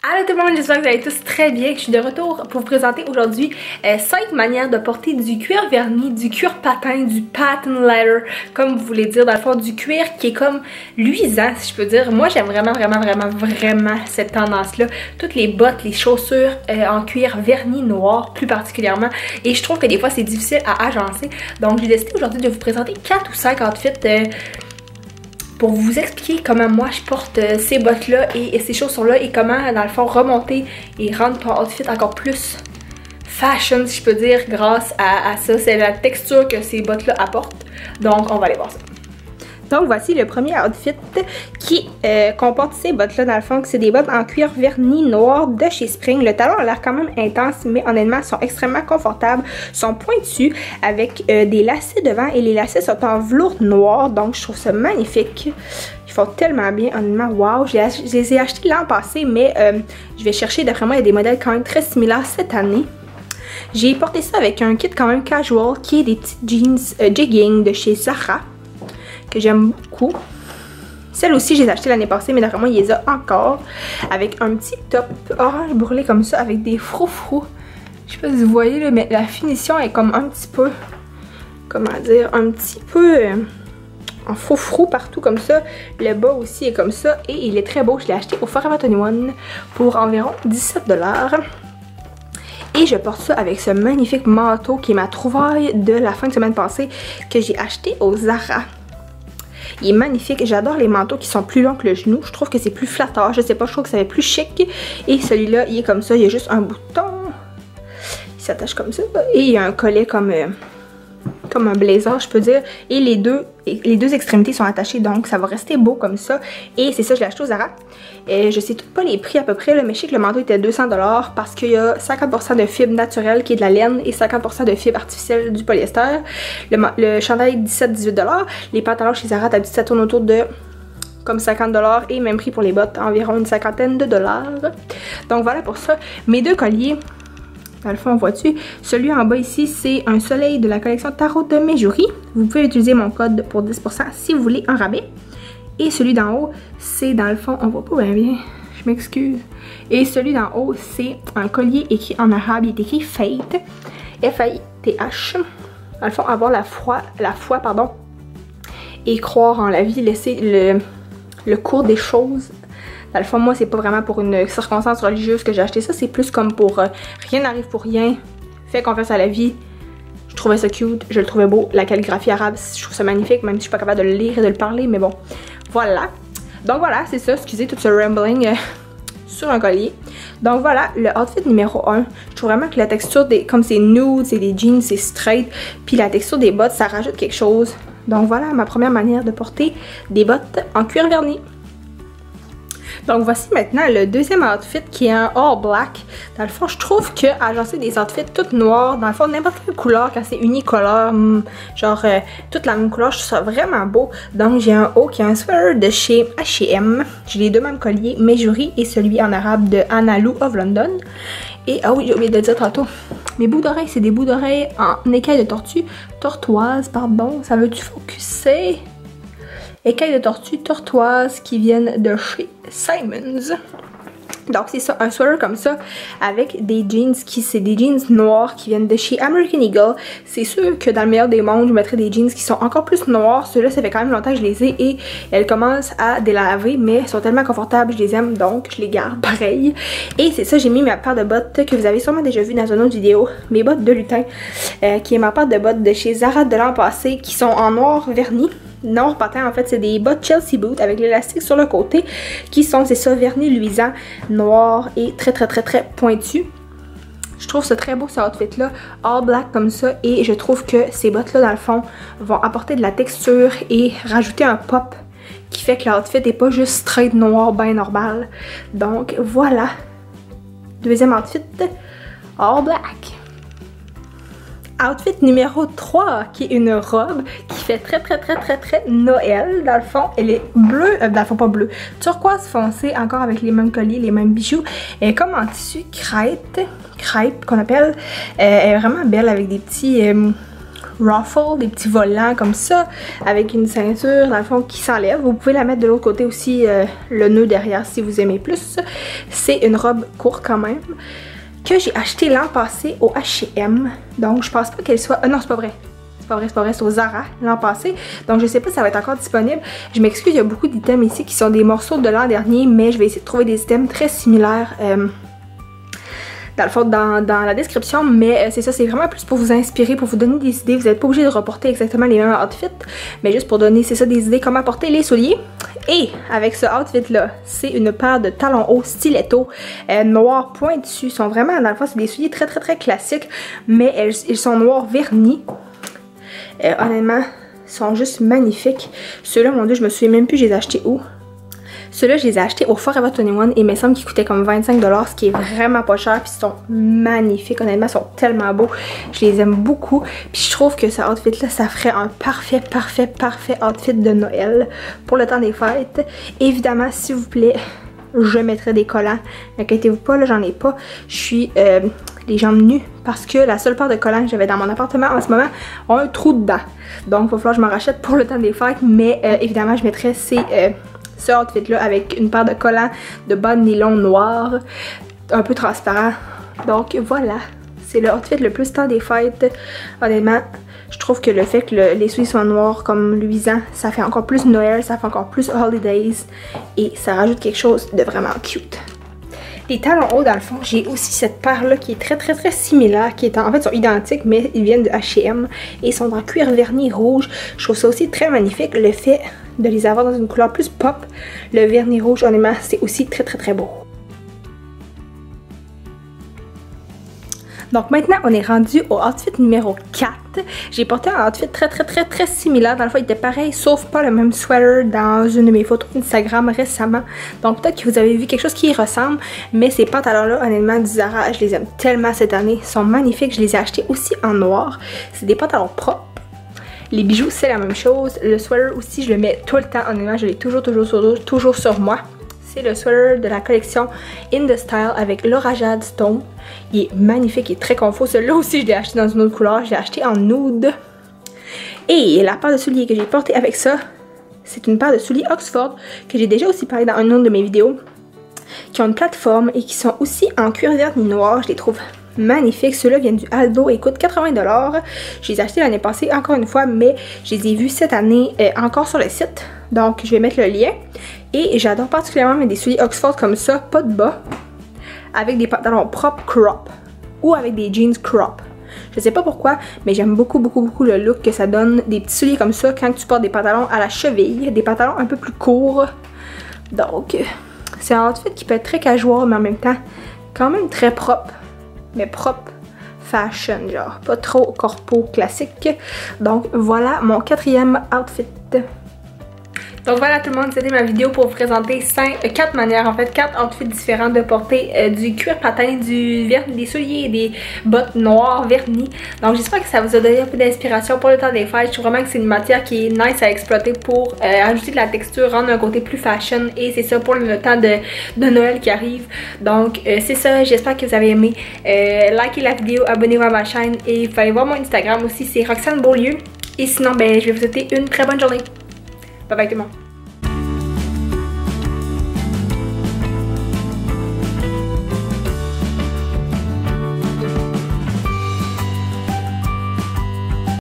Allô tout le monde, j'espère que vous allez tous très bien. Je suis de retour pour vous présenter aujourd'hui 5 manières de porter du cuir verni, du cuir patin, du patent leather, comme vous voulez dire, dans le fond du cuir qui est comme luisant, si je peux dire. Moi j'aime vraiment cette tendance-là. Toutes les bottes, les chaussures en cuir verni noir plus particulièrement. Et je trouve que des fois c'est difficile à agencer. Donc j'ai décidé aujourd'hui de vous présenter 4 ou 5 outfits pour vous expliquer comment moi je porte ces bottes là et ces chaussures là et comment dans le fond remonter et rendre ton outfit encore plus fashion, si je peux dire, grâce à ça. C'est la texture que ces bottes là apportent. Donc on va aller voir ça. Donc voici le premier outfit qui comporte ces bottes là dans le fond. C'est des bottes en cuir verni noir de chez Spring. Le talon a l'air quand même intense, mais honnêtement sont extrêmement confortables, sont pointus avec des lacets devant et les lacets sont en velours noir, donc je trouve ça magnifique. Ils font tellement bien, honnêtement, wow. Je les ai achetés l'an passé, mais je vais chercher, d'après moi il y a des modèles quand même très similaires cette année. J'ai porté ça avec un kit quand même casual qui est des petites jeans jegging de chez Zara, que j'aime beaucoup. Celle aussi, je les ai achetées l'année passée, mais d'après moi, il les a encore. Avec un petit top orange brûlé comme ça, avec des froufrous. Je sais pas si vous voyez, là, mais la finition est comme un petit peu, comment dire, un petit peu en froufrou partout comme ça. Le bas aussi est comme ça et il est très beau. Je l'ai acheté au Forever 21 pour environ 17 $. Et je porte ça avec ce magnifique manteau qui est ma trouvaille de la fin de semaine passée que j'ai acheté au Zara. Il est magnifique, j'adore les manteaux qui sont plus longs que le genou, je trouve que c'est plus flatteur, je sais pas, je trouve que ça va être plus chic. Et celui-là, il est comme ça, il y a juste un bouton, il s'attache comme ça, et il y a un collet comme un blazer, je peux dire, et les deux extrémités sont attachées, donc ça va rester beau comme ça. Et c'est ça, je l'ai acheté au Zara. Et je sais pas les prix à peu près, là, mais je sais que le manteau était 200 $ parce qu'il y a 50% de fibre naturelle qui est de la laine et 50% de fibre artificielle du polyester. Le chandail 17-18 $. Les pantalons chez Zara, d'habitude ça tourne autour de comme 50 $ et même prix pour les bottes, environ une cinquantaine de $. Donc voilà pour ça. Mes deux colliers, dans le fond, vois-tu, celui en bas ici, c'est un soleil de la collection Tarot de Meijuri. Vous pouvez utiliser mon code pour 10% si vous voulez un rabais. Et celui d'en haut, c'est dans le fond, on voit pas bien, je m'excuse. Et celui d'en haut, c'est un collier écrit en arabe, il est écrit Fate, F-A-I-T-H. Dans le fond, avoir la foi, pardon, et croire en la vie, laisser le cours des choses. Dans le fond, moi, c'est pas vraiment pour une circonstance religieuse que j'ai acheté ça, c'est plus comme pour rien n'arrive pour rien, fais confiance à la vie. Je trouvais ça cute, je le trouvais beau, la calligraphie arabe, je trouve ça magnifique, même si je suis pas capable de le lire et de le parler, mais bon, voilà. Donc voilà, c'est ça, excusez tout ce rambling sur un collier. Donc voilà, le outfit numéro 1, je trouve vraiment que la texture, comme c'est nude, c'est des jeans, c'est straight, puis la texture des bottes, ça rajoute quelque chose. Donc voilà ma première manière de porter des bottes en cuir verni. Donc voici maintenant le deuxième outfit qui est un all black. Dans le fond, je trouve que agencer des outfits toutes noirs, dans le fond, n'importe quelle couleur, quand c'est unicolore, genre toute la même couleur, je trouve ça vraiment beau. Donc j'ai un haut qui est un sweater de chez H&M. J'ai les deux mêmes colliers, Meijuri et celui en arabe de Analu of London. Et ah oui, j'ai oublié de le dire tantôt. Mes bouts d'oreilles, c'est des bouts d'oreilles en écailles de tortoise, pardon. Ça veut-tu focuser? Écailles de tortue tortoise qui viennent de chez Simons. Donc c'est ça, un sweater comme ça avec des jeans c'est des jeans noirs qui viennent de chez American Eagle. C'est sûr que dans le meilleur des mondes, je mettrais des jeans qui sont encore plus noirs. Ceux-là, ça fait quand même longtemps que je les ai et elles commencent à délaver, mais elles sont tellement confortables, je les aime, donc je les garde pareil. Et c'est ça, j'ai mis ma paire de bottes que vous avez sûrement déjà vu dans une autre vidéo, mes bottes de lutin, qui est ma paire de bottes de chez Zara de l'an passé, qui sont en noir verni. Noir patin, en fait, c'est des bottes Chelsea Boot avec l'élastique sur le côté qui sont, c'est ça, vernis luisant, noir et très pointu. Je trouve ça très beau, ce outfit-là, all black comme ça, et je trouve que ces bottes-là, dans le fond, vont apporter de la texture et rajouter un pop qui fait que l'outfit n'est pas juste straight noir, bien normal. Donc, voilà. Deuxième outfit, all black. Outfit numéro 3, qui est une robe qui fait très Noël. Dans le fond, elle est bleue, dans le fond pas bleue, turquoise foncé, encore avec les mêmes colliers, les mêmes bijoux. Elle est comme en tissu crêpe qu'on appelle. Elle est vraiment belle avec des petits ruffles, des petits volants comme ça, avec une ceinture dans le fond qui s'enlève. Vous pouvez la mettre de l'autre côté aussi, le nœud derrière si vous aimez plus. C'est une robe courte quand même, que j'ai acheté l'an passé au H&M. Donc je pense pas qu'elle soit... non, c'est pas vrai. C'est pas vrai, c'est au Zara l'an passé. Donc je sais pas si ça va être encore disponible. Je m'excuse, il y a beaucoup d'items ici qui sont des morceaux de l'an dernier, mais je vais essayer de trouver des items très similaires dans le fond dans la description. Mais c'est ça, c'est vraiment plus pour vous inspirer, pour vous donner des idées. Vous n'êtes pas obligé de reporter exactement les mêmes outfits, mais juste pour donner, c'est ça, des idées comment porter les souliers. Et avec ce outfit là, c'est une paire de talons hauts stiletto noirs pointus. Ils sont vraiment, dans le fond, c'est des souliers très classiques, mais ils sont noirs vernis. Honnêtement, ils sont juste magnifiques. Ceux-là, mon dieu, je me souviens même plus, je les ai achetés où. Ceux-là, je les ai achetés au Forever 21 et il me semble qu'ils coûtaient comme 25 $, ce qui est vraiment pas cher. Puis ils sont magnifiques, honnêtement, ils sont tellement beaux. Je les aime beaucoup. Puis je trouve que ce outfit-là, ça ferait un parfait outfit de Noël pour le temps des fêtes. Évidemment, s'il vous plaît, je mettrai des collants. N'inquiétez-vous pas, là, j'en ai pas. Je suis les jambes nues parce que la seule paire de collants que j'avais dans mon appartement en ce moment a un trou dedans. Donc, il va falloir que je m'en rachète pour le temps des fêtes. Mais évidemment, je mettrai ce outfit-là avec une paire de collants de bas de nylon noir, un peu transparent. Donc, voilà. C'est le outfit le plus temps des fêtes. Honnêtement, je trouve que le fait que les souliers soient noirs comme luisants, ça fait encore plus Noël, ça fait encore plus holidays et ça rajoute quelque chose de vraiment cute. Les talons hauts, dans le fond, j'ai aussi cette paire-là qui est très similaire, qui est en fait, sont identiques, mais ils viennent de H&M et sont en cuir vernis rouge. Je trouve ça aussi très magnifique, le fait de les avoir dans une couleur plus pop. Le vernis rouge, honnêtement, c'est aussi très beau. Donc maintenant, on est rendu au outfit numéro 4. J'ai porté un outfit très similaire. Dans le fond, il était pareil, sauf pas le même sweater dans une de mes photos Instagram récemment. Donc peut-être que vous avez vu quelque chose qui y ressemble. Mais ces pantalons-là, honnêtement, du Zara, je les aime tellement cette année. Ils sont magnifiques. Je les ai achetés aussi en noir. C'est des pantalons propres. Les bijoux, c'est la même chose. Le sweater aussi, je le mets tout le temps. Honnêtement, je l'ai toujours sur moi. C'est le sweater de la collection In The Style avec Laura Jade Stone. Il est magnifique, il est très confort. Celui-là aussi, je l'ai acheté dans une autre couleur. Je l'ai acheté en nude. Et la paire de souliers que j'ai portée avec ça, c'est une paire de souliers Oxford que j'ai déjà aussi parlé dans une autre de mes vidéos, qui ont une plateforme et qui sont aussi en cuir vernis noir. Je les trouve magnifiques. Ceux-là viennent du Aldo et coûtent 80 $. Je les ai achetés l'année passée encore une fois, mais je les ai vus cette année encore sur le site. Donc je vais mettre le lien. Et j'adore particulièrement mettre des souliers Oxford comme ça, pas de bas, avec des pantalons propres crop ou avec des jeans crop. Je sais pas pourquoi, mais j'aime beaucoup le look que ça donne, des petits souliers comme ça quand tu portes des pantalons à la cheville, des pantalons un peu plus courts. Donc c'est un outfit qui peut être très casual, mais en même temps quand même très propre, mais propre fashion, genre pas trop corpo classique. Donc voilà mon 4e outfit. Donc voilà tout le monde, c'était ma vidéo pour vous présenter 4 manières, en fait 4 outfits différents de porter du cuir patin, des souliers et des bottes noires vernis. Donc j'espère que ça vous a donné un peu d'inspiration pour le temps des fêtes. Je trouve vraiment que c'est une matière qui est nice à exploiter pour ajouter de la texture, rendre un côté plus fashion, et c'est ça pour le temps de Noël qui arrive. Donc c'est ça, j'espère que vous avez aimé. Likez la vidéo, abonnez-vous à ma chaîne et vous allez voir mon Instagram aussi, c'est Roxane Beaulieu. Et sinon, ben je vais vous souhaiter une très bonne journée. Bye bye tout le monde.